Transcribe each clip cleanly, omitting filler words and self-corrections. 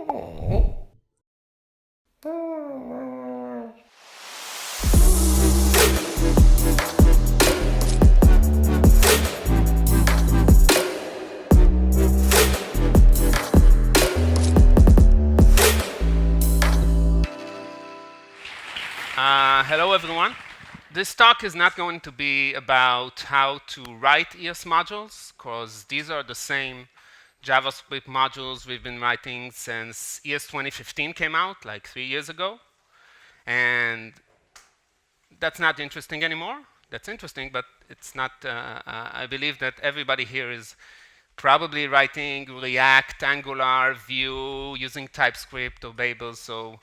Hello, everyone. This talk is not going to be about how to write ES modules, because these are the same JavaScript modules we've been writing since ES2015 came out, like 3 years ago. And that's not interesting anymore. That's interesting, but it's not. I believe that everybody here is probably writing React, Angular, Vue, using TypeScript or Babel, so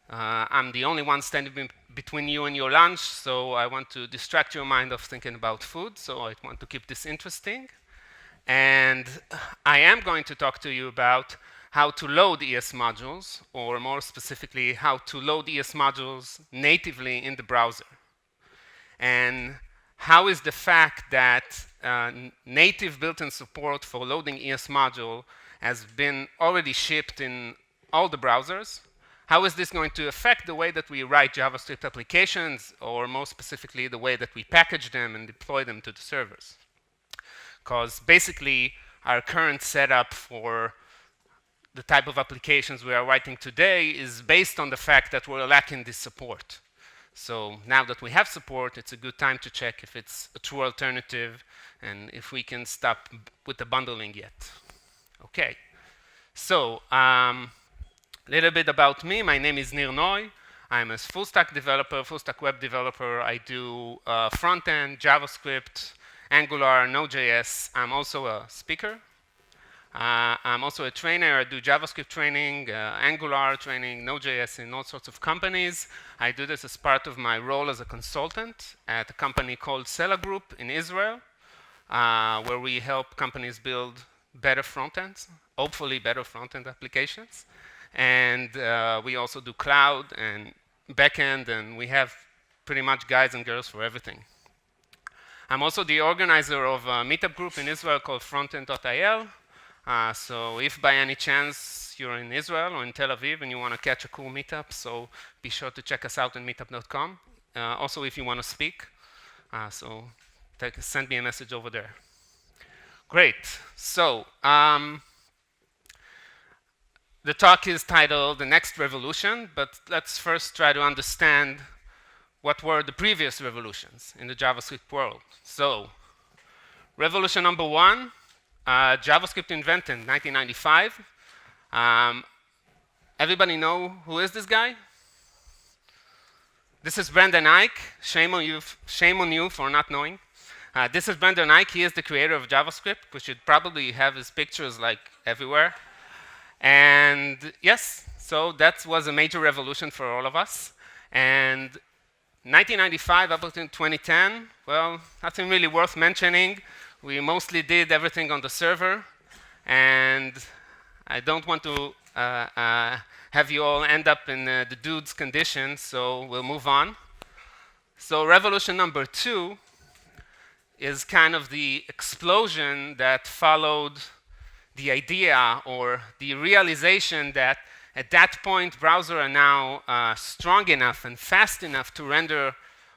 I'm the only one standing between you and your lunch, so I want to distract your mind of thinking about food, so I want to keep this interesting. And I am going to talk to you about how to load ES modules, or more specifically, how to load ES modules natively in the browser. And how is the fact that native built-in support for loading ES module has been already shipped in all the browsers? How is this going to affect the way that we write JavaScript applications, or more specifically, the way that we package them and deploy them to the servers? Because basically, our current setup for the type of applications we are writing today is based on the fact that we're lacking this support. So now that we have support, it's a good time to check if it's a true alternative and if we can stop with the bundling yet. Okay, so little bit about me. My name is Nir Noy. I'm a full stack developer, full stack web developer. I do front-end, JavaScript, Angular, Node.js. I'm also a speaker. I'm also a trainer. I do JavaScript training, Angular training, Node.js in all sorts of companies. I do this as part of my role as a consultant at a company called Sela Group in Israel, where we help companies build better front-ends, hopefully better front-end applications. And we also do cloud and backend, and we have pretty much guys and girls for everything. I'm also the organizer of a meetup group in Israel called frontend.il. So if by any chance you're in Israel or in Tel Aviv and you want to catch a cool meetup, so be sure to check us out on meetup.com. Also, if you want to speak, so send me a message over there. Great. So the talk is titled The Next Revolution, but let's first try to understand what were the previous revolutions in the JavaScript world. So, revolution number one, JavaScript invented in 1995. Everybody know who is this guy? This is Brendan Eich. Shame on you for not knowing. This is Brendan Eich. He is the creator of JavaScript. We should probably have his pictures like everywhere. And yes, so that was a major revolution for all of us. And 1995 up until 2010, well, nothing really worth mentioning. We mostly did everything on the server. And I don't want to have you all end up in the dude's condition, so we'll move on. So revolution number two is kind of the explosion that followed the idea or the realization that at that point browsers are now strong enough and fast enough to render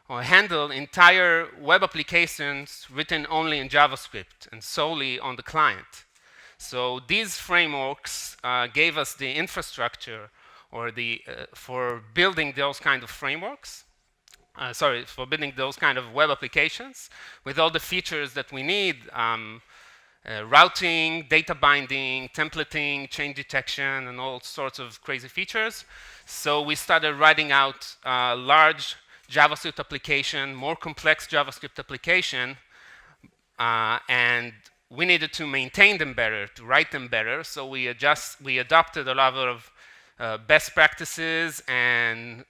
or handle entire web applications written only in JavaScript and solely on the client. So these frameworks gave us the infrastructure or for building those kind of frameworks. For building those kind of web applications with all the features that we need. Routing, data binding, templating, change detection, and all sorts of crazy features. So we started writing out large JavaScript application, more complex JavaScript application, and we needed to maintain them better, to write them better. So we adopted a lot of best practices and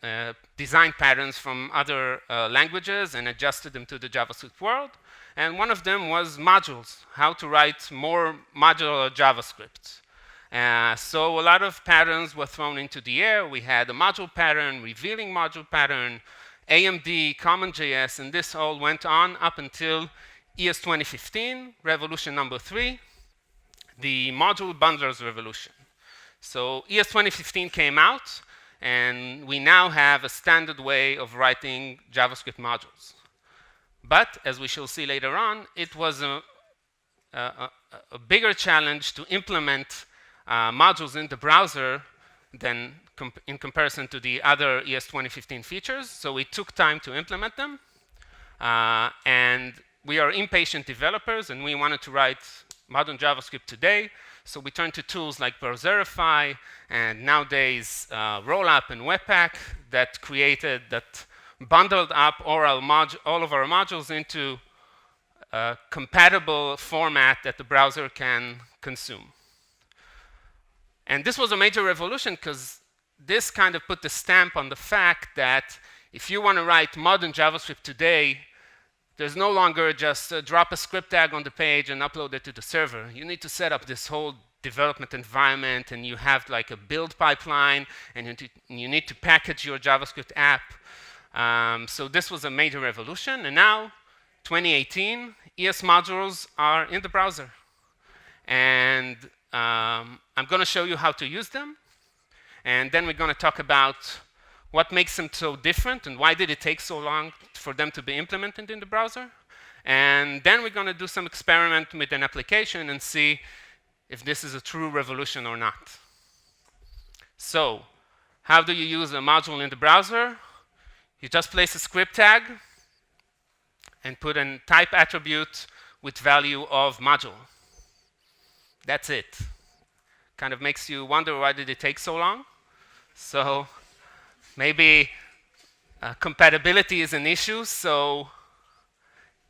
design patterns from other languages and adjusted them to the JavaScript world. And one of them was modules, how to write more modular JavaScript. So a lot of patterns were thrown into the air. We had a module pattern, revealing module pattern, AMD, CommonJS, and this all went on up until ES2015, revolution number 3, the module bundlers revolution. So ES2015 came out, and we now have a standard way of writing JavaScript modules. But as we shall see later on, it was a bigger challenge to implement modules in the browser than in comparison to the other ES2015 features. So it took time to implement them. And we are impatient developers, and we wanted to write modern JavaScript today. So we turned to tools like Browserify and nowadays Rollup and WebPack that bundled up all of our modules into a compatible format that the browser can consume. And this was a major revolution because this kind of put the stamp on the fact that if you want to write modern JavaScript today, there's no longer just drop a script tag on the page and upload it to the server. You need to set up this whole development environment, and you have like a build pipeline, and you need to package your JavaScript app. So this was a major revolution. And now, 2018, ES modules are in the browser. And I'm going to show you how to use them. And then we're going to talk about what makes them so different and why did it take so long for them to be implemented in the browser. And then we're going to do some experiment with an application and see if this is a true revolution or not. So how do you use a module in the browser? You just place a script tag and put a type attribute with value of module. That's it. Kind of makes you wonder, why did it take so long? So maybe compatibility is an issue. So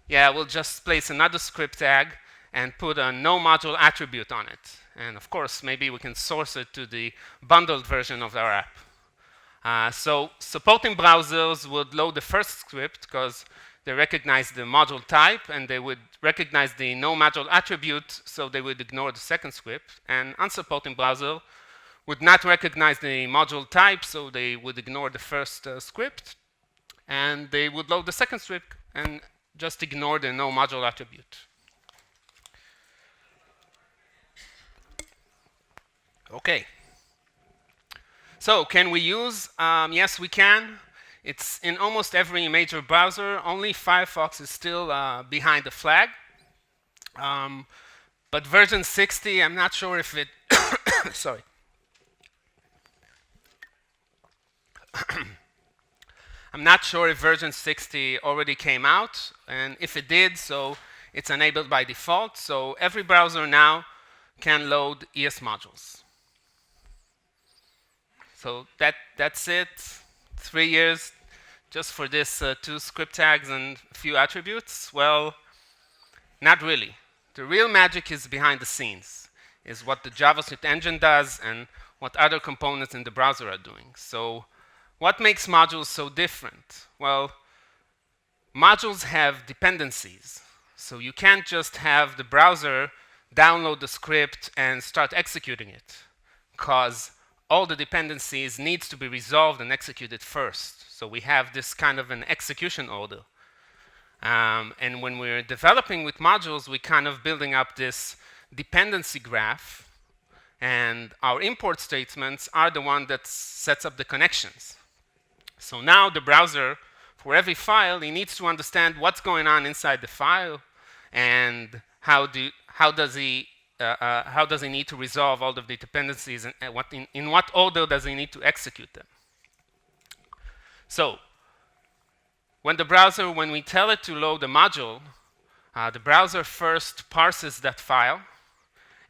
yeah, we'll just place another script tag and put a no module attribute on it. And of course, maybe we can source it to the bundled version of our app. So supporting browsers would load the first script because they recognize the module type, and they would recognize the no module attribute, so they would ignore the second script. And unsupporting browser would not recognize the module type, so they would ignore the first script, and they would load the second script and just ignore the no module attribute. Okay. So can we use? Yes, we can. It's in almost every major browser. Only Firefox is still behind the flag. But version 60, I'm not sure if it sorry. I'm not sure if version 60 already came out, and if it did, so it's enabled by default. So every browser now can load ES modules. So that's it. 3 years just for this 2 script tags and a few attributes. Well, not really. The real magic is behind the scenes, is what the JavaScript engine does and what other components in the browser are doing. So what makes modules so different? Well, modules have dependencies. So you can't just have the browser download the script and start executing it, because all the dependencies needs to be resolved and executed first. So we have this kind of an execution order. And when we're developing with modules, we're kind of building up this dependency graph, and our import statements are the one that sets up the connections. So now the browser, for every file, he needs to understand what's going on inside the file, and how does he need to resolve all of the dependencies, and in what order does he need to execute them. So when we tell it to load a module, the browser first parses that file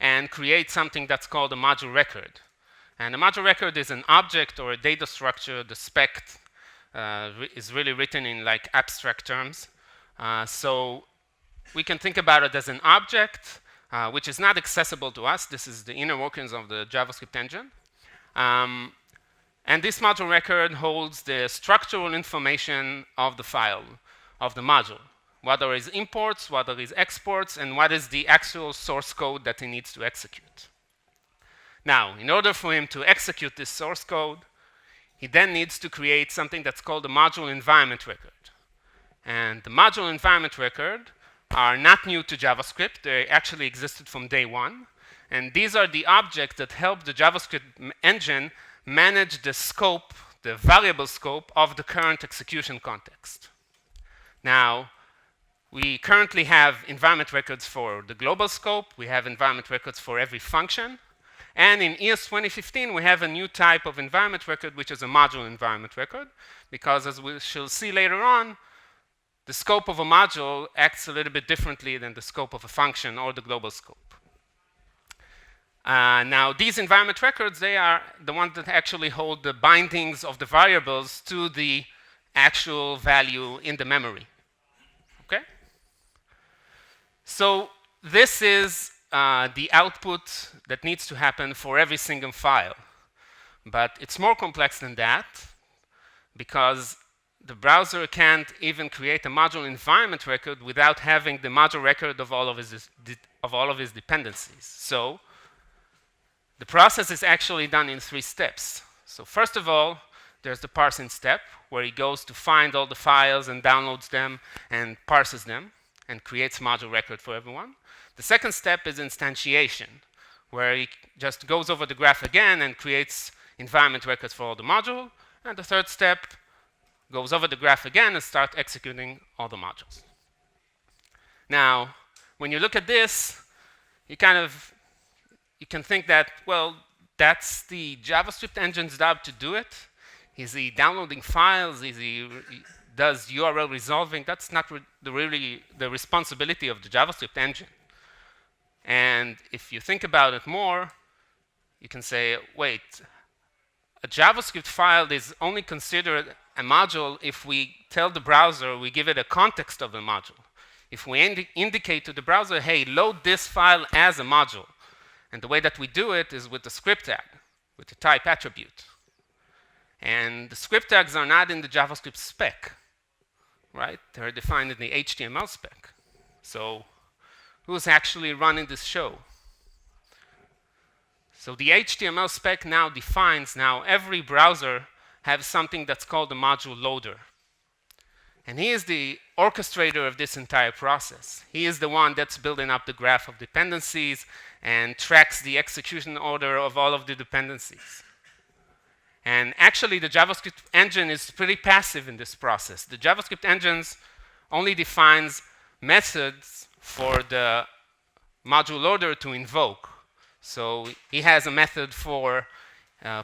and creates something that's called a module record. And a module record is an object or a data structure. The spec is really written in like abstract terms. So we can think about it as an object, which is not accessible to us. This is the inner workings of the JavaScript engine. And this module record holds the structural information of the file, of the module. What are its imports, what are its exports, and what is the actual source code that he needs to execute. Now, in order for him to execute this source code, he then needs to create something that's called the module environment record. And the module environment record are not new to JavaScript. They actually existed from day one. And these are the objects that help the JavaScript engine manage the scope, the variable scope of the current execution context. Now, we currently have environment records for the global scope. We have environment records for every function. And in ES2015, we have a new type of environment record, which is a module environment record, because as we shall see later on, the scope of a module acts a little bit differently than the scope of a function or the global scope. Now, these environment records, they are the ones that actually hold the bindings of the variables to the actual value in the memory. Okay? So this is the output that needs to happen for every single file. But it's more complex than that, because the browser can't even create a module environment record without having the module record of all of his dependencies. So the process is actually done in 3 steps. So first of all, there's the parsing step, where he goes to find all the files and downloads them and parses them and creates module record for everyone. The second step is instantiation, where he just goes over the graph again and creates environment records for all the module. And the third step goes over the graph again and starts executing all the modules. Now, when you look at this, you can think that, well, that's the JavaScript engine's job to do it. Is he downloading files? Is he does URL resolving? That's not really the responsibility of the JavaScript engine. And if you think about it more, you can say, wait, a JavaScript file is only considered a module if we tell the browser, we give it a context of the module. If we indicate to the browser, hey, load this file as a module. And the way that we do it is with the script tag, with the type attribute. And the script tags are not in the JavaScript spec, right? They're defined in the HTML spec. So who's actually running this show? So the HTML spec now defines, now every browser has something that's called a module loader. And he is the orchestrator of this entire process. He is the one that's building up the graph of dependencies and tracks the execution order of all of the dependencies. And actually, the JavaScript engine is pretty passive in this process. The JavaScript engine only defines methods for the module loader to invoke. So he has a method for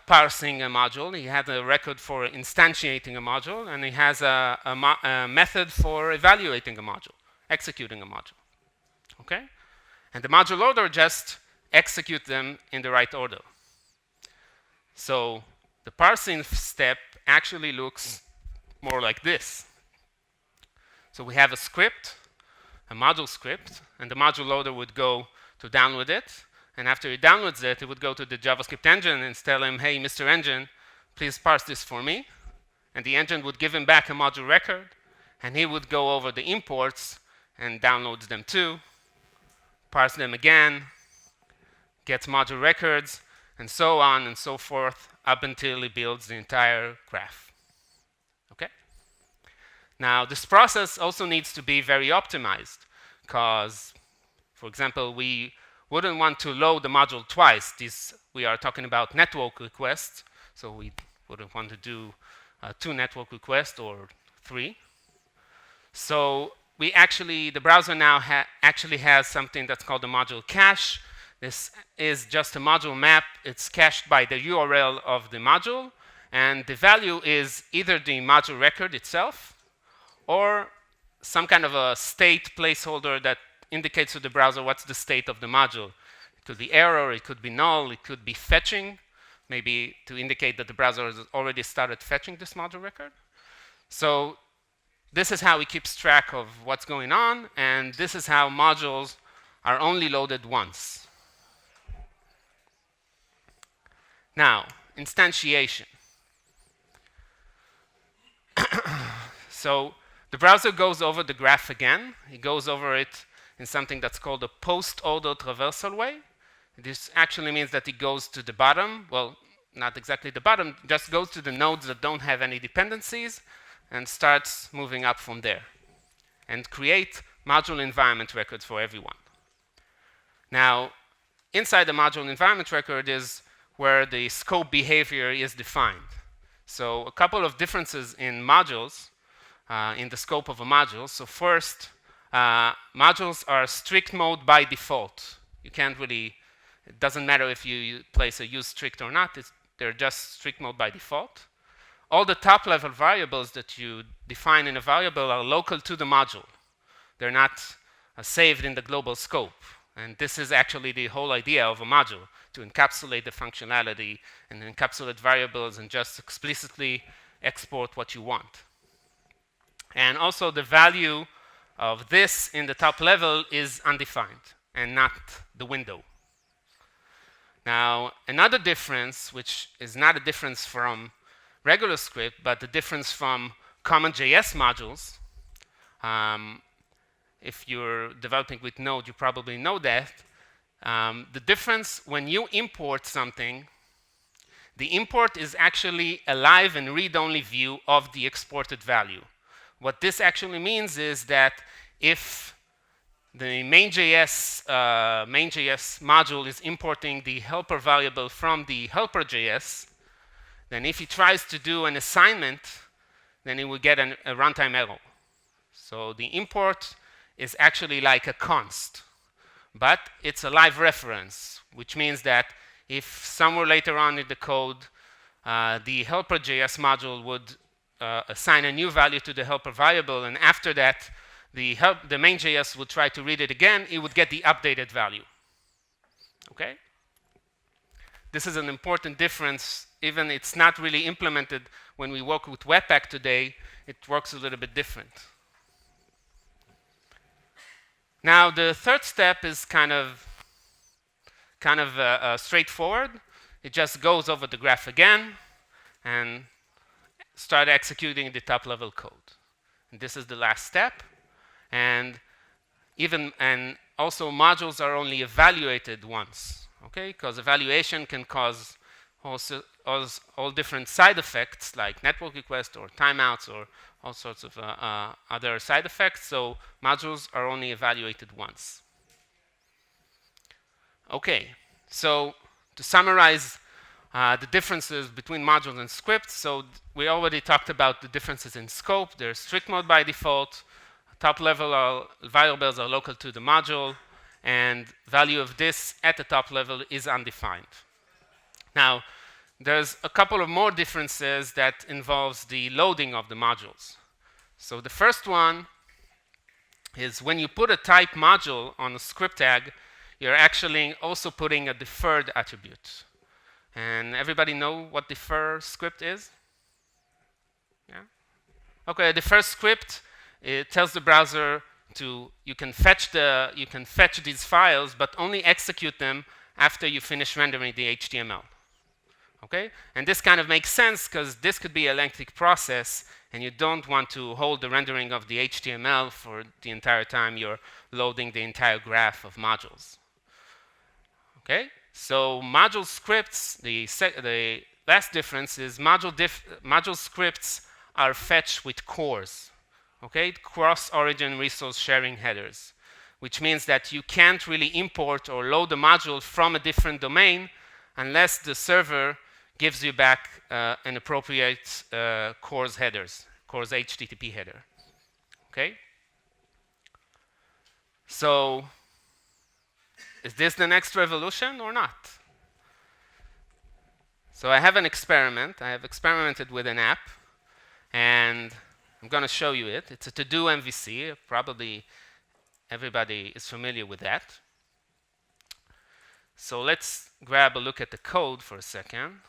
parsing a module, he has a record for instantiating a module, and he has a method for evaluating a module, executing a module. Okay? And the module loader just executes them in the right order. So the parsing step actually looks more like this. So we have a script, a module script, and the module loader would go to download it. And after he downloads it, it would go to the JavaScript engine and tell him, hey, Mr. Engine, please parse this for me. And the engine would give him back a module record, and he would go over the imports and downloads them too, parse them again, gets module records, and so on and so forth, up until he builds the entire graph. Okay? Now, this process also needs to be very optimized, because, for example, we wouldn't want to load the module twice. We are talking about network requests, so we wouldn't want to do 2 network requests or 3. So the browser now actually has something that's called the module cache. This is just a module map. It's cached by the URL of the module, and the value is either the module record itself or some kind of a state placeholder that indicates to the browser what's the state of the module. It could be error, it could be null, it could be fetching, maybe to indicate that the browser has already started fetching this module record. So this is how it keeps track of what's going on, and this is how modules are only loaded once. Now, instantiation. So the browser goes over the graph again. He goes over it in something that's called a post-order traversal way. This actually means that it goes to the bottom. Well, not exactly the bottom, just goes to the nodes that don't have any dependencies and starts moving up from there and create module environment records for everyone. Now, inside the module environment record is where the scope behavior is defined. So a couple of differences in modules, in the scope of a module. So first, modules are strict mode by default. You can't really, it doesn't matter if you place a use strict or not, they're just strict mode by default. All the top level variables that you define in a variable are local to the module. They're not saved in the global scope. And this is actually the whole idea of a module, to encapsulate the functionality and encapsulate variables and just explicitly export what you want. And also the value of this in the top level is undefined and not the window. Now, another difference, which is not a difference from regular script, but the difference from common JS modules. If you're developing with Node, you probably know that. The difference when you import something, the import is actually a live and read-only view of the exported value. What this actually means is that if the main.js module is importing the helper variable from the helper.js, then if he tries to do an assignment, then he will get a runtime error. So the import is actually like a const, but it's a live reference, which means that if somewhere later on in the code, the helper.js module would assign a new value to the helper variable, and after that, the main.js would try to read it again, it would get the updated value. Okay? This is an important difference. Even it's not really implemented when we work with WebPack today, it works a little bit different. Now, the third step is kind of straightforward. It just goes over the graph again and start executing the top level code. And this is the last step. And also modules are only evaluated once, okay? Because evaluation can cause all different side effects like network requests or timeouts or all sorts of other side effects. So modules are only evaluated once. Okay, so to summarize the differences between modules and scripts, so we already talked about the differences in scope. They're strict mode by default. Top level variables are local to the module, and value of this at the top level is undefined. Now, there's a couple of more differences that involves the loading of the modules. So the first one is when you put a type module on a script tag, you're actually also putting a deferred attribute. And everybody know what defer script is? Yeah? Okay, a defer script, it tells the browser you can fetch these files, but only execute them after you finish rendering the HTML. Okay? And this kind of makes sense because this could be a lengthy process and you don't want to hold the rendering of the HTML for the entire time you're loading the entire graph of modules. Okay? So module scripts, the last difference is module scripts are fetched with CORS. Okay? Cross-origin resource sharing headers, which means that you can't really import or load a module from a different domain unless the server gives you back an appropriate CORS HTTP header. Okay? So, is this the next revolution or not? So I have an experiment. I have experimented with an app, and I'm going to show you it. It's a to-do MVC. Probably everybody is familiar with that. So let's grab a look at the code for a second.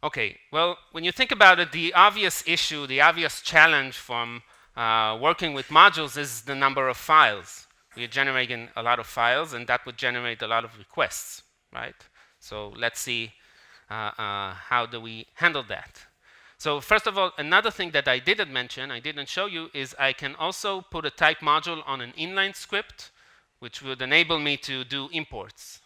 Okay, well, when you think about it, the obvious issue, the obvious challenge from working with modules is the number of files. We are generating a lot of files, and that would generate a lot of requests, right? So let's see how do we handle that. So first of all, another thing that I didn't mention, I didn't show you, is I can also put a type module on an inline script, which would enable me to do imports.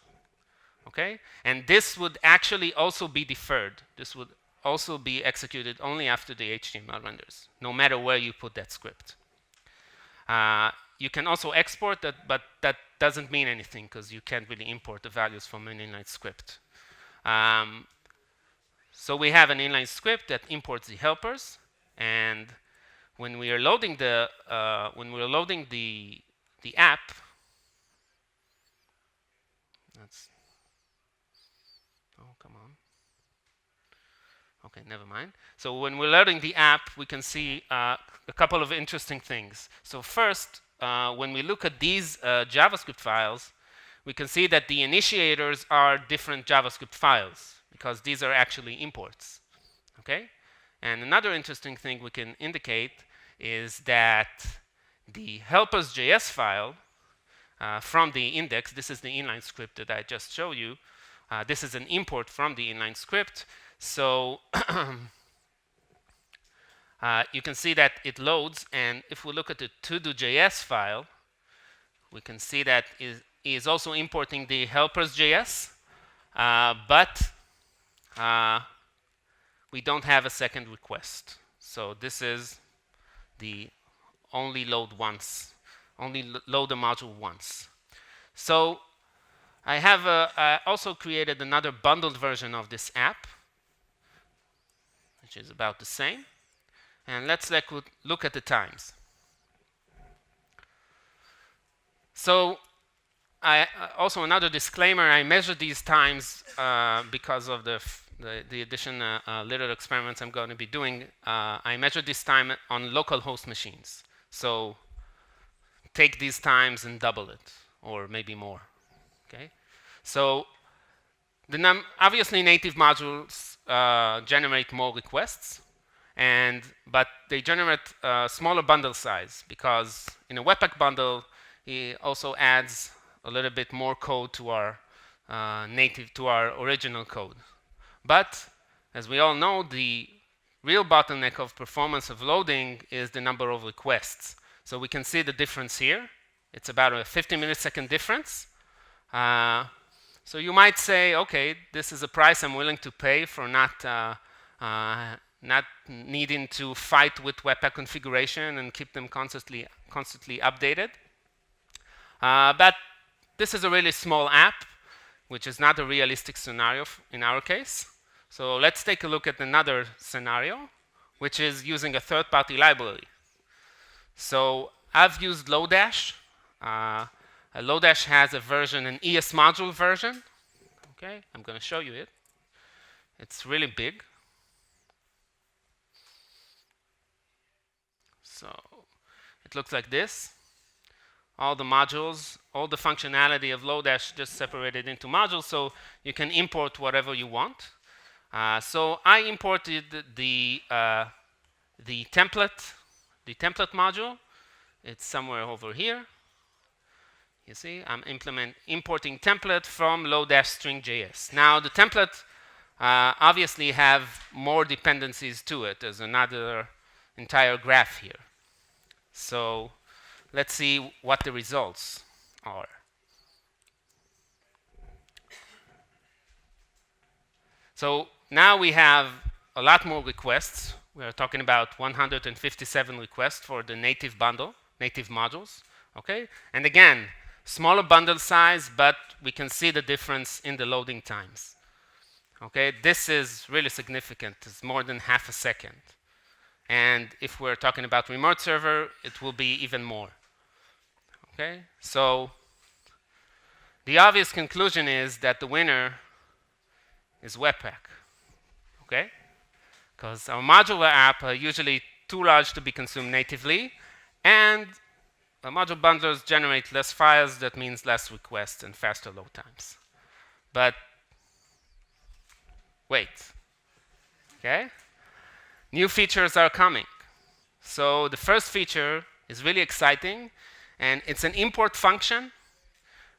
Okay? And this would actually also be deferred. This would also be executed only after the HTML renders, no matter where you put that script. You can also export that, but that doesn't mean anything because you can't really import the values from an inline script. So we have an inline script that imports the helpers, and when we are loading the app, oh, come on. Okay, never mind. So when we're loading the app, we can see a couple of interesting things. So first, when we look at these JavaScript files, we can see that the initiators are different JavaScript files because these are actually imports. Okay? And another interesting thing we can indicate is that the helpers.js file from the index, this is the inline script that I just showed you. This is an import from the inline script. So you can see that it loads, and if we look at the to-do.js file, we can see that it is also importing the helpers.js, but we don't have a second request. So this is the only load once, only load the module once. So I have also created another bundled version of this app, which is about the same. And let's look at the times. So also another disclaimer, I measured these times because of the additional little experiments I'm going to be doing. I measured this time on local host machines. So take these times and double it, or maybe more. Okay. So obviously native modules generate more requests, but they generate a smaller bundle size because in a Webpack bundle, it also adds a little bit more code to our original code. But as we all know, the real bottleneck of performance of loading is the number of requests. So we can see the difference here. It's about a 50 millisecond difference. So you might say, okay, this is a price I'm willing to pay for not needing to fight with Webpack configuration and keep them constantly updated. But this is a really small app, which is not a realistic scenario in our case. So let's take a look at another scenario, which is using a third-party library. So I've used Lodash. Lodash has a version, an ES module version. Okay, I'm going to show you it. It's really big. So it looks like this. All the modules, all the functionality of Lodash just separated into modules, so you can import whatever you want. So I imported the template module. It's somewhere over here. You see, I'm importing template from Lodash string.js. Now the template obviously have more dependencies to it. There's another entire graph here. So let's see what the results are. So now we have a lot more requests. We are talking about 157 requests for the native bundle, native modules. Okay, and again, smaller bundle size, but we can see the difference in the loading times. Okay, this is really significant. It's more than half a second. And if we're talking about remote server, it will be even more. Okay, so the obvious conclusion is that the winner is Webpack. Okay, because our modular app are usually too large to be consumed natively, and module bundlers generate less files. That means less requests and faster load times. But wait, okay? New features are coming. So the first feature is really exciting, and it's an import function,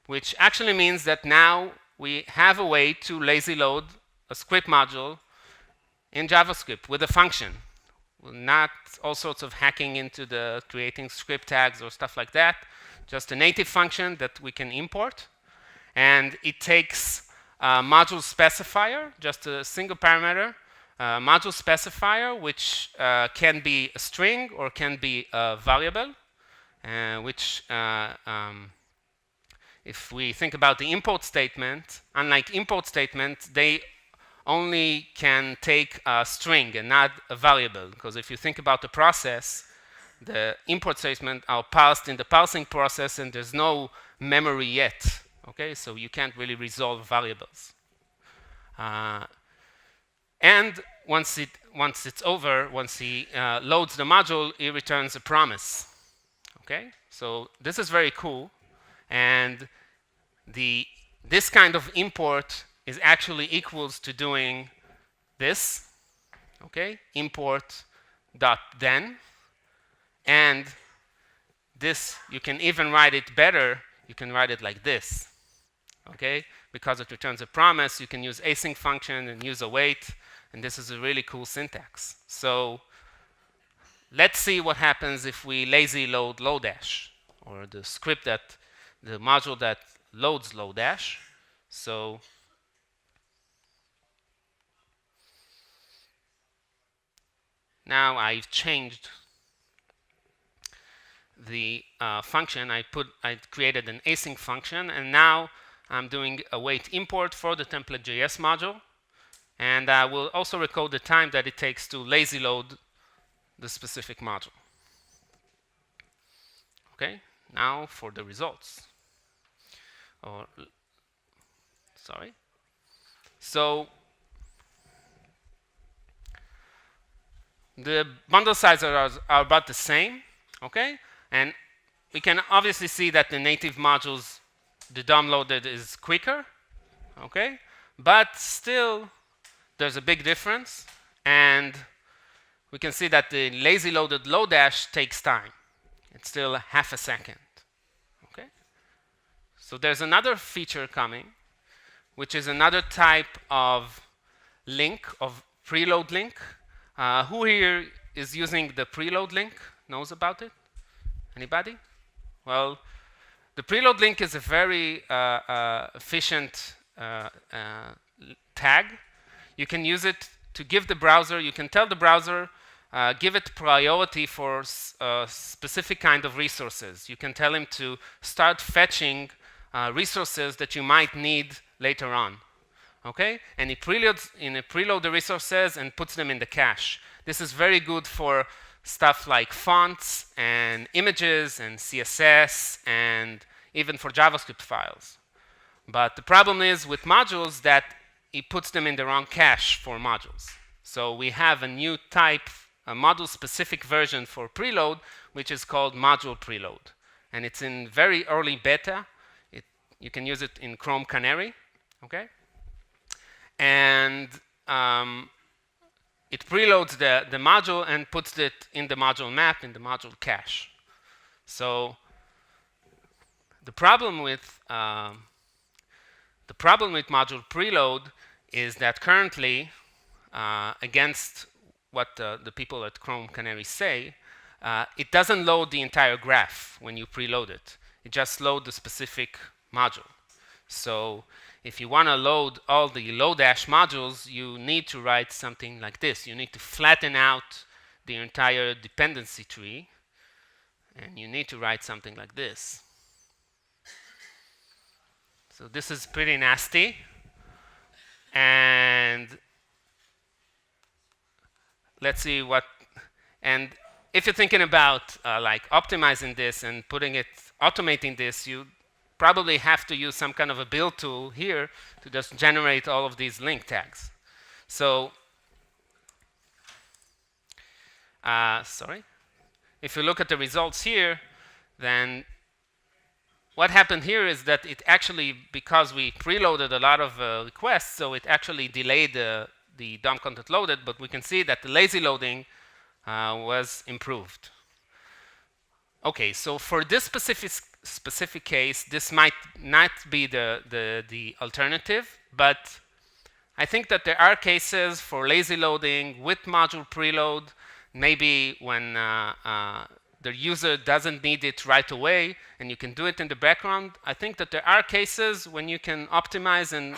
which actually means that now we have a way to lazy load a script module in JavaScript with a function. Not all sorts of hacking into the creating script tags or stuff like that. Just a native function that we can import. And it takes a module specifier, just a single parameter, module specifier, which can be a string or can be a variable, which if we think about the import statement, unlike import statement, they only can take a string and not a variable. Because if you think about the process, the import statements are parsed in the parsing process, and there's no memory yet. Okay, so you can't really resolve variables. And once it's over, once he loads the module, he returns a promise. Okay, so this is very cool, and this kind of import is actually equals to doing this. Okay, import dot then, and this you can even write it better. You can write it like this. Okay, because it returns a promise, you can use async function and use await, and this is a really cool syntax. So let's see what happens if we lazy load Lodash, or the script that the module that loads Lodash. So now I've changed the function. I created an async function, and now I'm doing await import for the template.js module, and I will also record the time that it takes to lazy load the specific module. Okay, now for the results. So the bundle sizes are about the same. Okay, and we can obviously see that the native modules, the DOM loaded is quicker. Okay, but still there's a big difference, and we can see that the lazy loaded Lodash takes time. It's still half a second. Okay, so there's another feature coming, which is another type of link, of preload link. Who here is using the preload link? Knows about it? Anybody? Well, the preload link is a very efficient tag. You can use it to give the browser, you can tell the browser, give it priority for specific kind of resources. You can tell him to start fetching resources that you might need later on. Okay? And it preloads the resources and puts them in the cache. This is very good for stuff like fonts and images and CSS and even for JavaScript files. But the problem is with modules that it puts them in the wrong cache for modules. So we have a new type, a module-specific version for preload, which is called module preload. And it's in very early beta. You can use it in Chrome Canary. Okay? And it preloads the module and puts it in the module map, in the module cache. So the problem with module preload is that currently, against what the people at Chrome Canary say, it doesn't load the entire graph when you preload it. It just loads the specific module. So if you want to load all the Lodash modules, you need to write something like this. You need to flatten out the entire dependency tree, and you need to write something like this. So this is pretty nasty. And let's see what, and if you're thinking about like optimizing this and automating this, you probably have to use some kind of a build tool here to just generate all of these link tags. So, if you look at the results here, then what happened here is that it actually, because we preloaded a lot of requests, so it actually delayed the DOM content loaded, but we can see that the lazy loading was improved. Okay, so for this specific case, this might not be the alternative, but I think that there are cases for lazy loading with module preload, maybe when the user doesn't need it right away and you can do it in the background. I think that there are cases when you can optimize and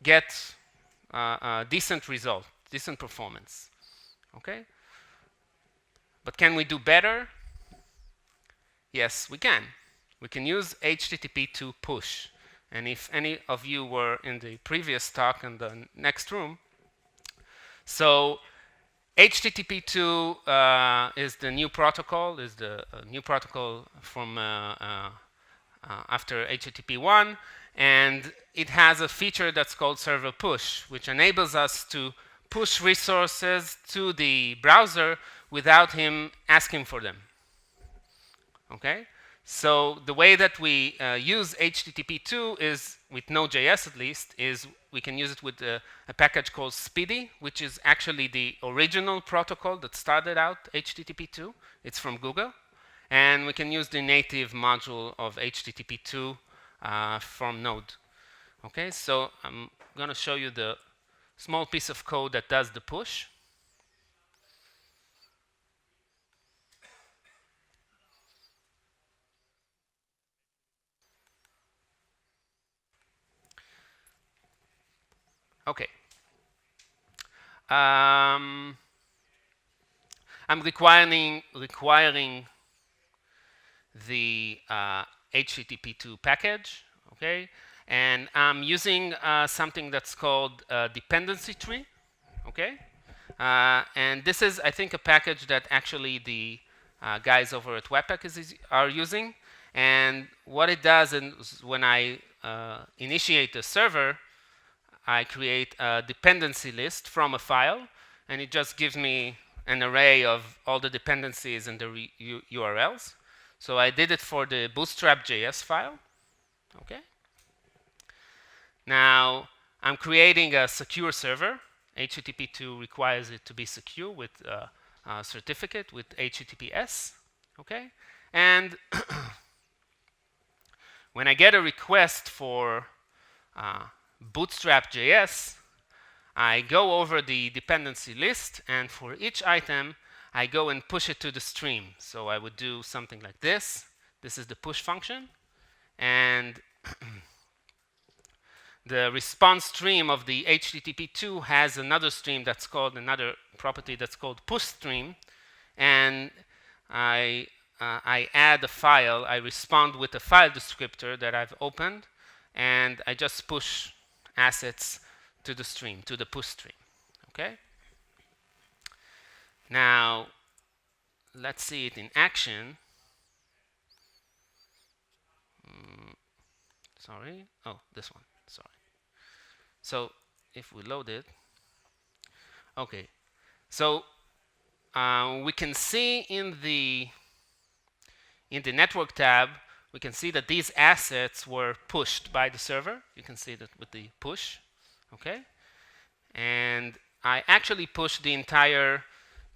get a decent result. decent performance. Okay? But can we do better? Yes, we can. We can use HTTP2 Push. And if any of you were in the previous talk in the next room, so HTTP2 is the new protocol, is the new protocol from after HTTP1, and it has a feature that's called server push, which enables us to push resources to the browser without him asking for them. Okay? So the way that we use HTTP2 is, with Node.js at least, is we can use it with a package called Speedy, which is actually the original protocol that started out HTTP2. It's from Google. And we can use the native module of HTTP2 from Node. Okay, so I'm going to show you the small piece of code that does the push. Okay. I'm requiring the HTTP2 package, okay? And I'm using something that's called dependency tree, okay? And this is, I think, a package that actually the guys over at WebPack are using. And what it does is when I initiate the server, I create a dependency list from a file, and it just gives me an array of all the dependencies and the URLs. So I did it for the bootstrap.js file. Okay. Now I'm creating a secure server. HTTP2 requires it to be secure with a certificate with HTTPS. Okay. And when I get a request for bootstrap.js, I go over the dependency list, and for each item, I go and push it to the stream. So I would do something like this. This is the push function. And the response stream of the HTTP2 has another stream that's called, another property that's called push stream. And I add a file. I respond with a file descriptor that I've opened, and I just push assets to the stream, to the push stream. Okay? Now, let's see it in action. Sorry. Oh, this one. Sorry. So if we load it, okay. So we can see in the network tab, we can see that these assets were pushed by the server. You can see that with the push, okay? And I actually pushed the entire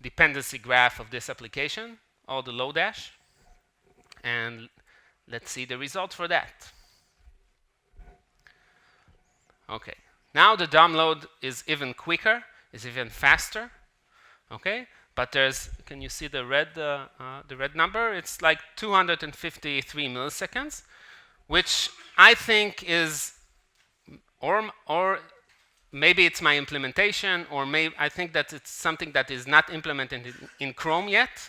dependency graph of this application, all the Lodash. And let's see the result for that. Okay, now the download is even quicker, is even faster, okay? But there's, can you see the red number? It's like 253 milliseconds, which I think is, or maybe it's my implementation, or maybe I think that it's something that is not implemented in Chrome yet,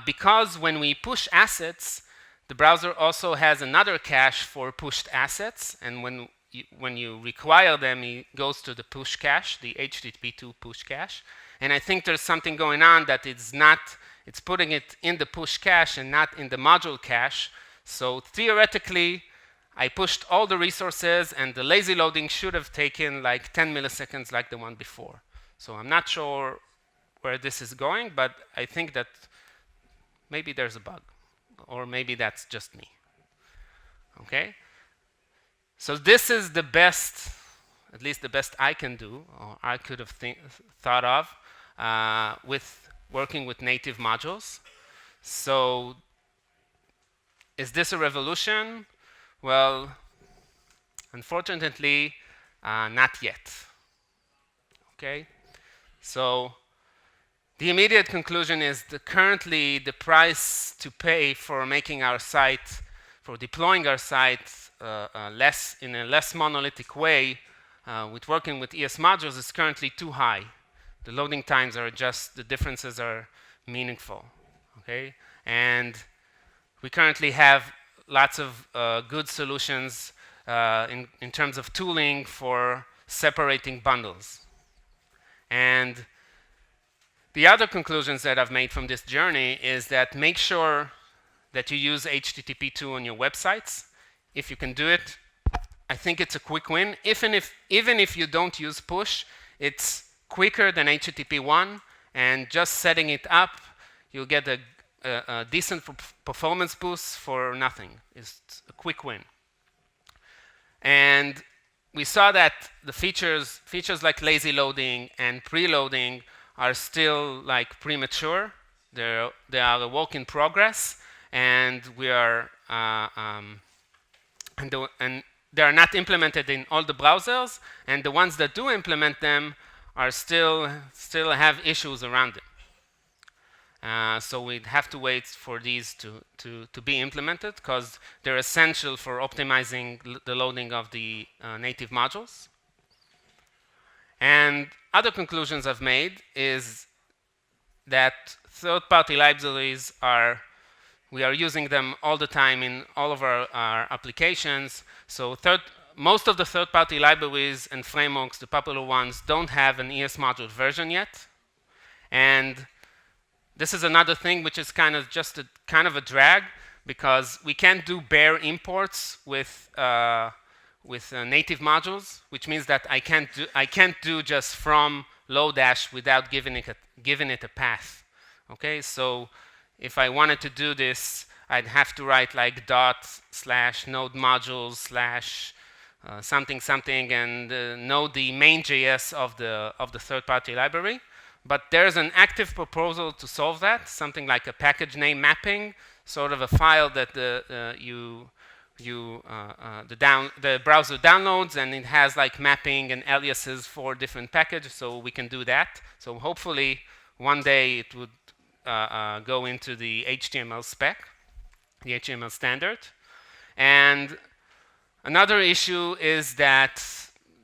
because when we push assets, the browser also has another cache for pushed assets, and when you require them, it goes to the push cache, the HTTP2 push cache. And I think there's something going on that it's putting it in the push cache and not in the module cache. So theoretically, I pushed all the resources, and the lazy loading should have taken like 10 milliseconds like the one before. So I'm not sure where this is going, but I think that maybe there's a bug, or maybe that's just me. Okay? So this is the best, at least the best I can do, or I could have thought of, with working with native modules. So is this a revolution? Well, unfortunately, not yet. Okay? So the immediate conclusion is that currently the price to pay for making our site, for deploying our site in a less monolithic way, with working with ES modules is currently too high. The loading times are just, the differences are meaningful, okay? And we currently have lots of good solutions in terms of tooling for separating bundles. And the other conclusions that I've made from this journey is that make sure that you use HTTP2 on your websites. If you can do it, I think it's a quick win. Even if you don't use push, it's quicker than HTTP1, and just setting it up, you'll get a decent performance boost for nothing. It's a quick win. And we saw that the features like lazy loading and preloading are still like premature. They are a work in progress, and we are and they are not implemented in all the browsers, and the ones that do implement them are still have issues around them. So we'd have to wait for these to be implemented, because they're essential for optimizing the loading of the native modules. And other conclusions I've made is that third-party libraries we are using them all the time in all of our applications. So most of the third-party libraries and frameworks, the popular ones, don't have an ES module version yet. And this is another thing which is kind of just kind of a drag, because we can't do bare imports with native modules, which means that I can't do just from Lodash without giving it a path. Okay, so if I wanted to do this, I'd have to write like /node modules / something and node the main JS of the third-party library. But there's an active proposal to solve that, something like a package name mapping, sort of a file that the browser downloads, and it has like mapping and aliases for different packages, so we can do that. So hopefully one day it would go into the HTML spec, the HTML standard. And another issue is that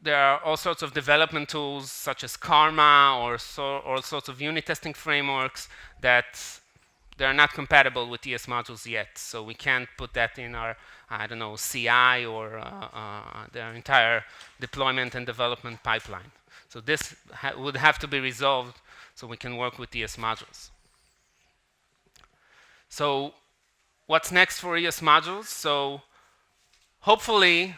there are all sorts of development tools such as Karma or all sorts of unit testing frameworks that they're not compatible with ES modules yet. So we can't put that in our, I don't know, CI or their entire deployment and development pipeline. So this would have to be resolved so we can work with ES modules. So what's next for ES modules? So hopefully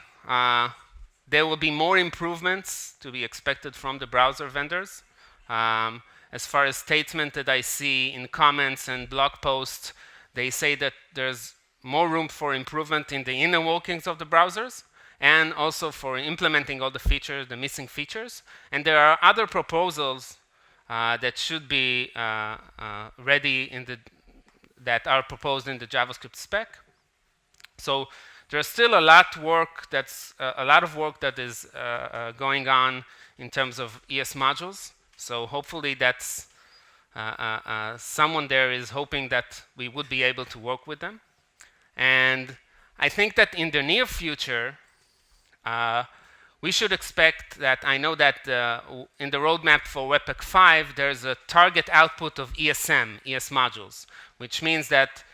there will be more improvements to be expected from the browser vendors. As far as statements that I see in comments and blog posts, they say that there's more room for improvement in the inner workings of the browsers, and also for implementing all the features, the missing features. And there are other proposals that should be ready that are proposed in the JavaScript spec. So there's still a lot of work that is going on in terms of ES modules. So hopefully that's someone there is hoping that we would be able to work with them. And I think that in the near future, we should expect that, I know that in the roadmap for WebPack 5, there's a target output of ES modules, which means that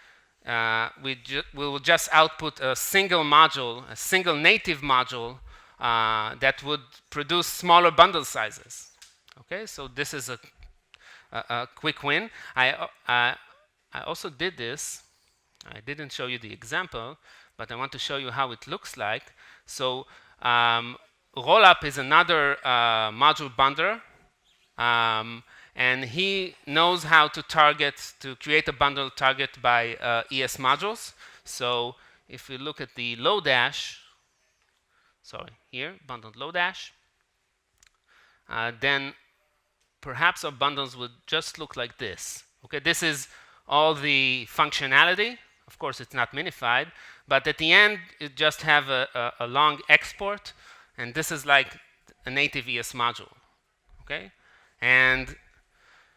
we will just output a single module, a single native module that would produce smaller bundle sizes. Okay, so this is a quick win. I also did this. I didn't show you the example, but I want to show you how it looks like. So Rollup is another module bundler. And he knows how to create a bundle target by ES modules. So if we look at the Lodash, here, bundled Lodash, then perhaps our bundles would just look like this. Okay, this is all the functionality. Of course, it's not minified, but at the end, it just have a long export, and this is like a native ES module. Okay, and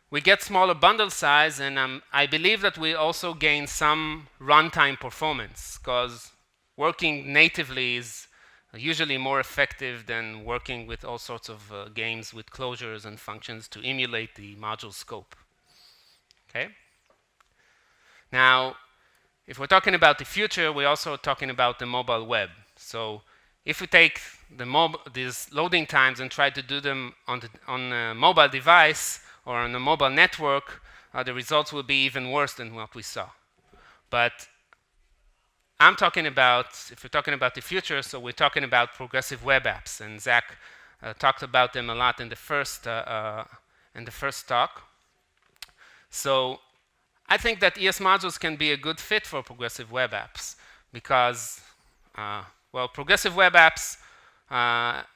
we get smaller bundle size, and I believe that we also gain some runtime performance, because working natively is usually more effective than working with all sorts of games with closures and functions to emulate the module scope. Okay? Now, if we're talking about the future, we're also talking about the mobile web. So if we take these loading times and try to do them on a mobile device or on a mobile network, the results will be even worse than what we saw. But I'm talking about, if we're talking about the future, so we're talking about progressive web apps, and Zach talked about them a lot in the first talk. So I think that ES modules can be a good fit for progressive web apps because, well, progressive web apps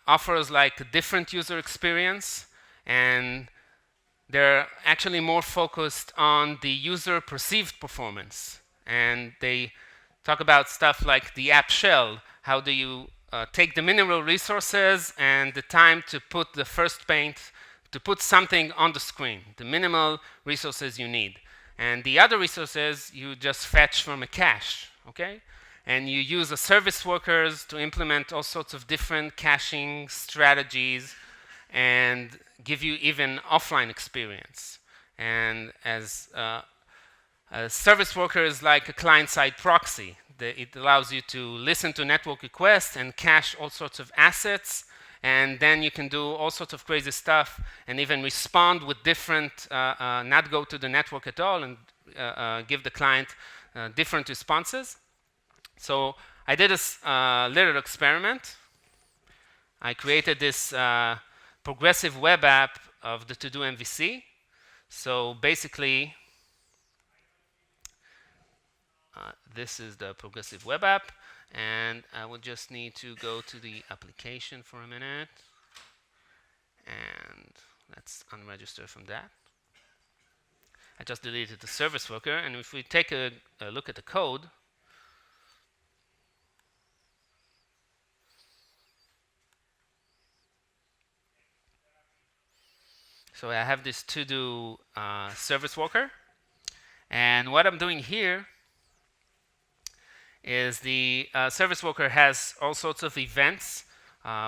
offers like a different user experience, and they're actually more focused on the user perceived performance. And they talk about stuff like the app shell. How do you take the minimal resources and the time to put the first paint, to put something on the screen, the minimal resources you need. And the other resources you just fetch from a cache, okay? And you use the service workers to implement all sorts of different caching strategies and give you even offline experience. And as a service worker is like a client-side proxy. It allows you to listen to network requests and cache all sorts of assets, and then you can do all sorts of crazy stuff and even respond with different, not go to the network at all and give the client different responses. So I did a little experiment. I created this progressive web app of the to-do MVC. So basically, this is the progressive web app, and I will just need to go to the application for a minute, and let's unregister from that. I just deleted the service worker, and if we take a look at the code, so I have this to-do service worker, and what I'm doing here is the service worker has all sorts of events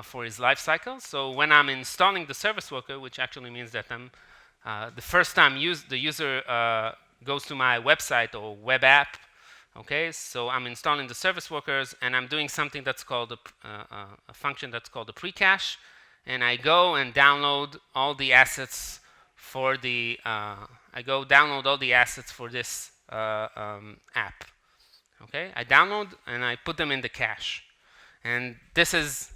for his life cycle. So when I'm installing the service worker, which actually means that I'm the first time the user goes to my website or web app, okay, so I'm installing the service workers and I'm doing something that's called a function that's called a pre-cache, and I go and download all the assets for the download all the assets for this app. Okay, I download and I put them in the cache, and this is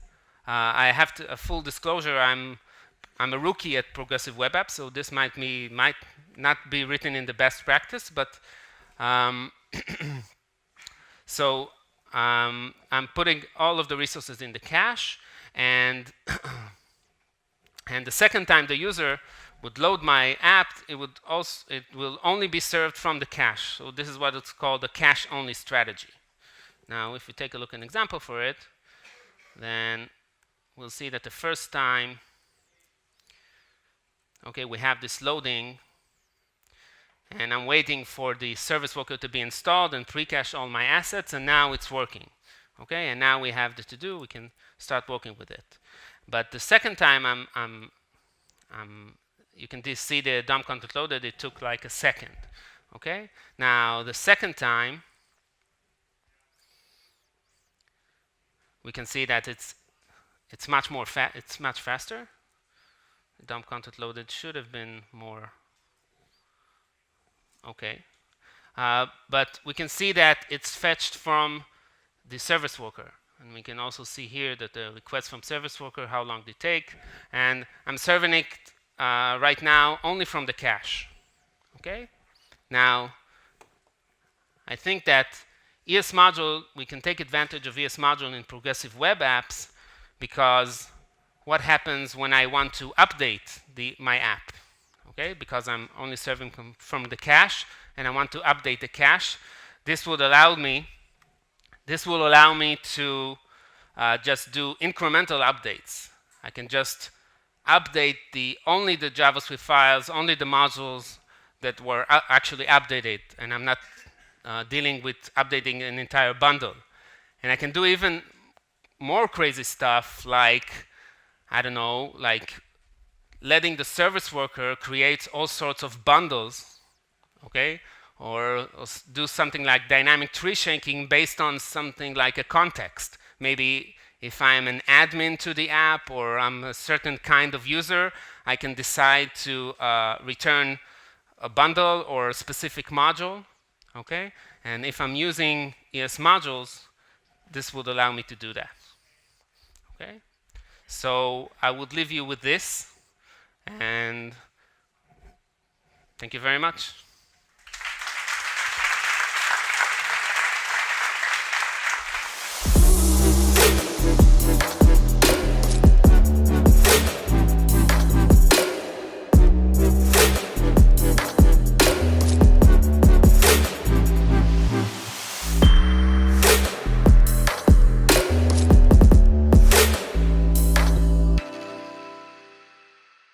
I have a full disclosure. I'm a rookie at progressive web apps, so this might not be written in the best practice, but so I'm putting all of the resources in the cache, and and the second time the user would load my app, it will only be served from the cache. So this is what it's called a cache-only strategy. Now, if we take a look at an example for it, then we'll see that the first time, okay, we have this loading, and I'm waiting for the service worker to be installed and pre-cache all my assets, and now it's working. Okay, and now we have the to-do. We can start working with it. But the second time, you can see the DOM content loaded. It took like a second. Okay. Now the second time, we can see that it's much faster. The DOM content loaded should have been more. Okay. But we can see that it's fetched from the service worker. And we can also see here that the request from service worker, how long they take. And I'm serving it right now only from the cache. Okay? Now, I think that ES module, we can take advantage of ES module in progressive web apps, because what happens when I want to update my app? Okay? Because I'm only serving from the cache, and I want to update the cache. This will allow me to just do incremental updates. I can just update only the JavaScript files, only the modules that were actually updated, and I'm not dealing with updating an entire bundle. And I can do even more crazy stuff like, I don't know, like letting the service worker create all sorts of bundles, okay? Or do something like dynamic tree shaking based on something like a context. Maybe if I'm an admin to the app or I'm a certain kind of user, I can decide to return a bundle or a specific module, okay? And if I'm using ES modules, this would allow me to do that, okay? So I would leave you with this, and thank you very much.